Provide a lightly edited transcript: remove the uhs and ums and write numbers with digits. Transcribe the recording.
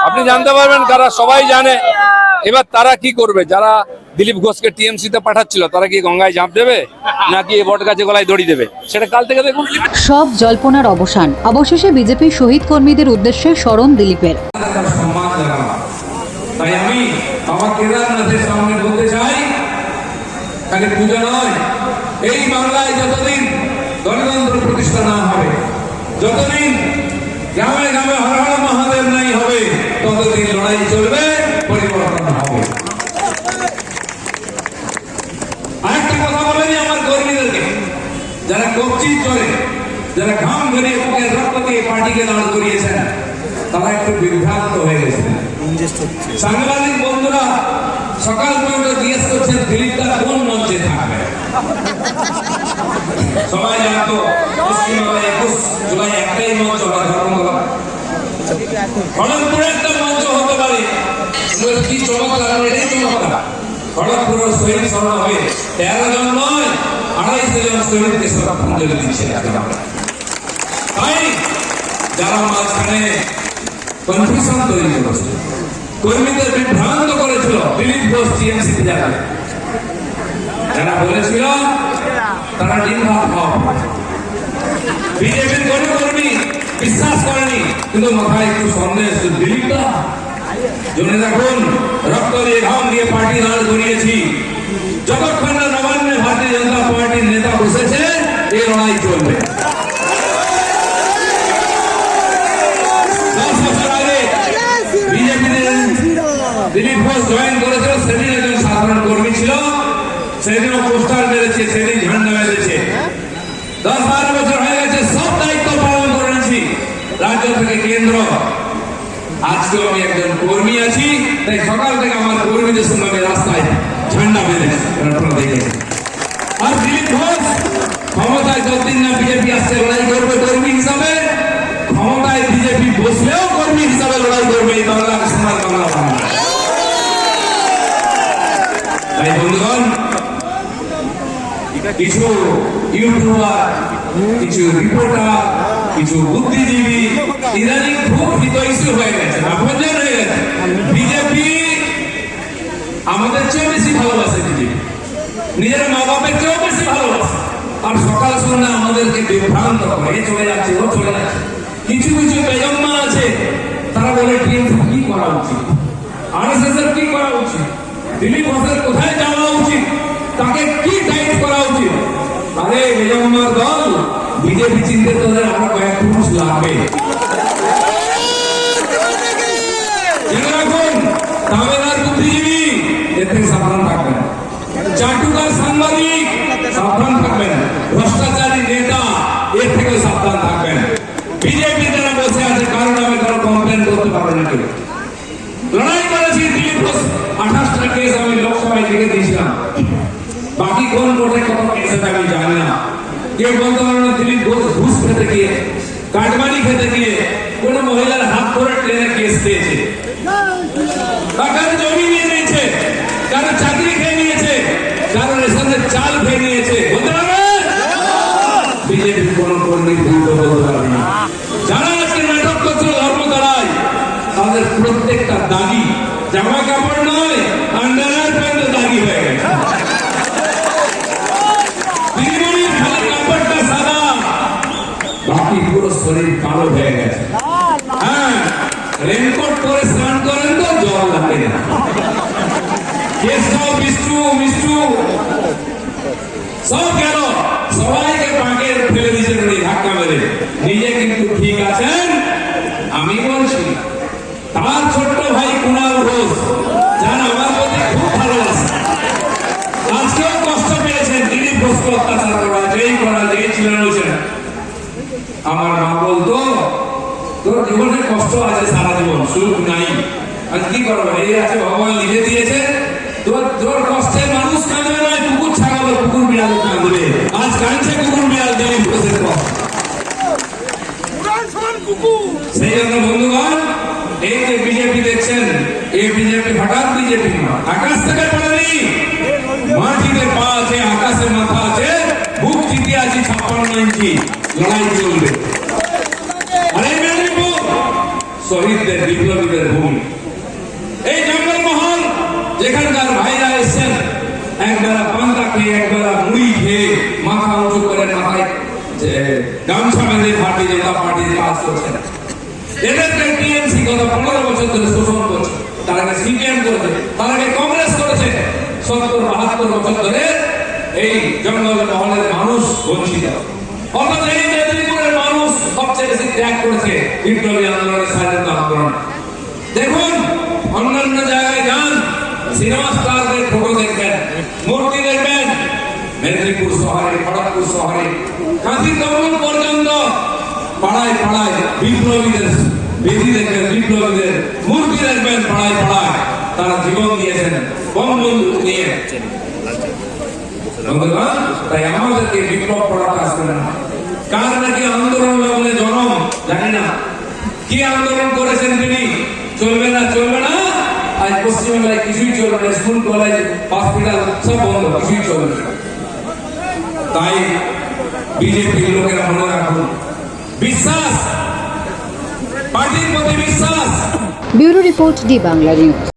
আপনি জানতে পারবেন কারা, সবাই জানে। এবার তারা কি করবে? যারা দিলীপ ঘোষকে টিএমসি তে পাঠাচ্ছিল তারা কি গঙ্গায় ঝাঁপ দেবে নাকি বট গাছে গলায় দড়ি দেবে, সেটা কাল থেকে দেখুন। সব জল্পনার অবসান, অবশেষে বিজেপি শহীদ কর্মীদের উদ্দেশ্যে স্মরণ দিলীপের। তাই আমি আমার কেদারনাথের সামনে বলতে চাই, খালি পূজা নয়, এই বাংলায় যতদিন গণতন্ত্র প্রতিষ্ঠা না হবে, যতদিন গ্রামে গ্রামে হর হর মহাদেব নাই হবে, ততদিন লড়াই চলবে, পরিবর্তন হবে। আরেকটা কথা বলেনি আমার কর্মীদেরকে, যারা কবজি চলে, যারা ঘাম ধরিয়ে বুকের রক্ত দিয়ে পার্টিকে দাঁড় করিয়েছেন, তারা একটু বিভ্রান্ত হয়ে গেছেন। সাংবাদিক বন্ধুরা সকাল পর্যন্ত জিজ্ঞেস করছেন দিলীপদা কোন মঞ্চে থাকবে। সবাই জানতো পশ্চিমবাংলায় 21 জুলাই একটাই মঞ্চ হবে, ধর্মতলা। খড়গপুরে একটা মঞ্চ হতে পারে, কি চমৎকার, এটাই চমৎকার। খড়গপুর শহীদ স্মরণ হবে, 13 জন নয় 250 জন শহীদকে শ্রদ্ধাঞ্জলি দিচ্ছে। তাই যারা মাঝখানে কনফিউশন তৈরি করেছিল, কর্মীদের বিভ্রান্ত করেছিল দিলীপ ঘোষ টিএমসিতে যাবে, যারা বলেছিল তারা ডিম ভাত খাও, বিজেপির কোনো কর্মী বিশ্বাস করেনি, কিন্তু মাথায় একটু সন্দেহ ছিল। দিলীপদা জেনে রাখুন, রক্ত দিয়ে ঘাম দিয়ে পার্টি দাঁড় করিয়েছি, যতক্ষণ না নবান্নে ভারতীয় জনতা পার্টির নেতা বসেছে এই লড়াই চলবে। 10 বছর আগে বিজেপিতে দিলীপ ঘোষ জয়েন করেছিল, সেদিন একজন সাধারণ কর্মী ছিল, সেদিনও পোস্টার মেরেছে, সেদিন ঝান্ডা মেরেছে। 10-12 বছর হয়ে গেছে, সব দায়িত্ব পালন করেছি রাজ্য থেকে কেন্দ্র। আজকেও আমি একজন কর্মী আছি, তাই সকাল থেকে আমার কর্মীদের সঙ্গে আমি রাস্তায় ঝান্ডা মেরেছি, আপনারা দেখেছেন। আর দিলীপ ঘোষ ক্ষমতায় যতদিন না বিজেপি আসছে লড়াই করবে কর্মী হিসাবে, ক্ষমতায় বিজেপি বসলেও কর্মী হিসাবে লড়াই করবে এই বাংলার সোনার বাংলা। তাই বন্ধুগণ, কিছু ইউটিউবার, কিছু রিপোর্টার, কিছু বুদ্ধিজীবী ইদানিং খুব হিতৈষী হয়ে গেছে, আপনজন হয়ে গেছে। বিজেপি আমাদের চেয়ে বেশি ভালোবাসে, বিজেপি নিজের মা বাপের চেয়েও বেশি ভালোবাসে, আর সকাল সন্ধ্যা আমাদেরকে বিভ্রান্ত করে, এ চলে যাচ্ছে, ও চলে যাচ্ছে। কিছু কিছু বেজম্মা আছে, তারা বলে টিএমসি কি করা উচিত, আরএসএস এর কি করা উচিত, দিলীপ ঘোষের কোথায় যাওয়া উচিত, তাকে কি টাইট করা উচিত। আরে বেজম্মার দল, বিজেপি চিন্তা তোদের আমরা কয়েক পুরুষ লাগবে। জেনে রাখুন, তামিলনার বুদ্ধিজীবী এর থেকে সাবধান থাকবেন, চাটুকার সাংবাদিক সাবধান থাকবেন, ভ্রষ্টাচারী নেতা এর থেকে সাবধান থাকবেন। বিজেপি যারা বসে আছে কারণ আমি কারো কমপ্লেন করতে পারবো না। কেউ লড়াই করেছি, দিলীপ ঘোষ 28টা কেস আমি লোকসভায় লিখে দিয়েছিলাম, বাকি কোন কোর্টে কত কেস আছে আমি জানি না। কেউ বলতে পারবে না দিলীপ ঘোষ ঘুষ খেতে গিয়ে, কাটমানি খেতে গিয়ে কোন মহিলার হাত ধরে ট্রেনে কেস দিয়েছে, কারো জমি নিয়ে নিয়েছে, কারো চাকরি খেয়ে নিয়েছে, কারো রেশনের চাল খেয়ে নিয়েছে, বলতে পারবে বিজেপির কোন কর্মীর বিরুদ্ধে বলতে পারবে না। যারা আজকে নাটক করছিল ধর্মতলায়, তাদের প্রত্যেকটা দাগি জামা কাপড় নয়, আন্ডারওয়্যার পর্যন্ত দাগি হয়ে গেছে। দিদিমণির খালি কাপড়টা সাদা, বাকি পুরো শরীর কালো হয়ে গেছে। হ্যাঁ, রেনকোট পরে স্নান করেন তো জল লাগে না। কেসটাও মিষ্টু মিষ্টু সব গেল, সবাইকে পাকে ফেলে দিয়েছেন ধাক্কা মেরে। নিজে কিন্তু ঠিক আছেন, আমি বলছি। তার ছোট্ট ভাই কুণাল ঘোষ, যারা আমার প্রতি খুব ভালোবাসে, আজকেও কষ্ট পেয়েছেন দিলীপ ঘোষকে অত্যাচার করা, যেই করা দিয়েছিলেন বলছেন। আমার মা বলতো তোর জীবনে কষ্ট আছে, সারা জীবন সুখ নাই, আজ কি করবো, এই আছে ভগবান লিখে দিয়েছে। তোর কষ্টে মানুষ কাঁদবে না, কুকুর ছাগল কুকুর বিড়াল কাঁদবে। আজ কাঁদছে কুকুর বিড়াল দিলীপ ঘোষের কষ্ট। সেই জন্য বন্ধুগণ, এই যে বিজেপি দেখছেন, এই বিজেপি হঠাৎ বিজেপি আকাশ থেকে পড়েনি, মাটিতে পা আছে, আকাশে মাথা আছে, বুক জিতে আছি 56 ইঞ্চি। লড়াই চলবে। আর এই মেদিনীপুর শহীদদের বিপ্লবীদের ভূমি। এই জঙ্গলমহল যেখানকার ভাইরা এসেছেন একবেলা পান্তা খেয়ে একবেলা মুড়ি খেয়ে মাথা উঁচু করে মাথায় গামছা বেঁধে ভারতীয় জনতা পার্টির কাজ করছেন। এদেরকে টিএমসি গত 15 বছর ধরে শোষণ করছে, তার আগে সিপিএম করেছে, তার আগে কংগ্রেস করেছে। 70-72 বছর ধরে এই জঙ্গলমহলের মানুষ বঞ্চিত। অথচ এই মেদিনীপুরের মানুষ সবচেয়ে বেশি ত্যাগ করেছে বিপ্লবী আন্দোলনের স্বাধীনতা আন্দোলন। দেখুন অন্যান্য জায়গায় যান, সিনেমা স্টারদের ফটো দেখবেন, মূর্তি দেখবেন, মেদিনীপুর শহরে, খড়গপুর শহরে, কাঁথি তরুণ পর্যন্ত পাড়ায় পাড়ায় বিপ্লবীদের বেদি দেখবেন, বিপ্লবীদের মূর্তি দেখবেন পাড়ায় পাড়ায়। তারা জীবন দিয়েছেন বঙ্গবন্ধু নিয়ে। তাই আমাদেরকে বিপ্লব করাটা আসবে না। কার নাকি আন্দোলন লগ্নে জনম জানি না, কি আন্দোলন করেছেন তিনি। চলবে না চলবে না, আজ পশ্চিমবাংলায় কিছুই চলবে না, স্কুল কলেজ হসপিটাল সব বন্ধ, কিছুই চলবে না। তাই বিজেপির লোকেরা মনে রাখুন, বিশ্বাস, পার্টির প্রতি বিশ্বাস। Bureau report, D Bangla news.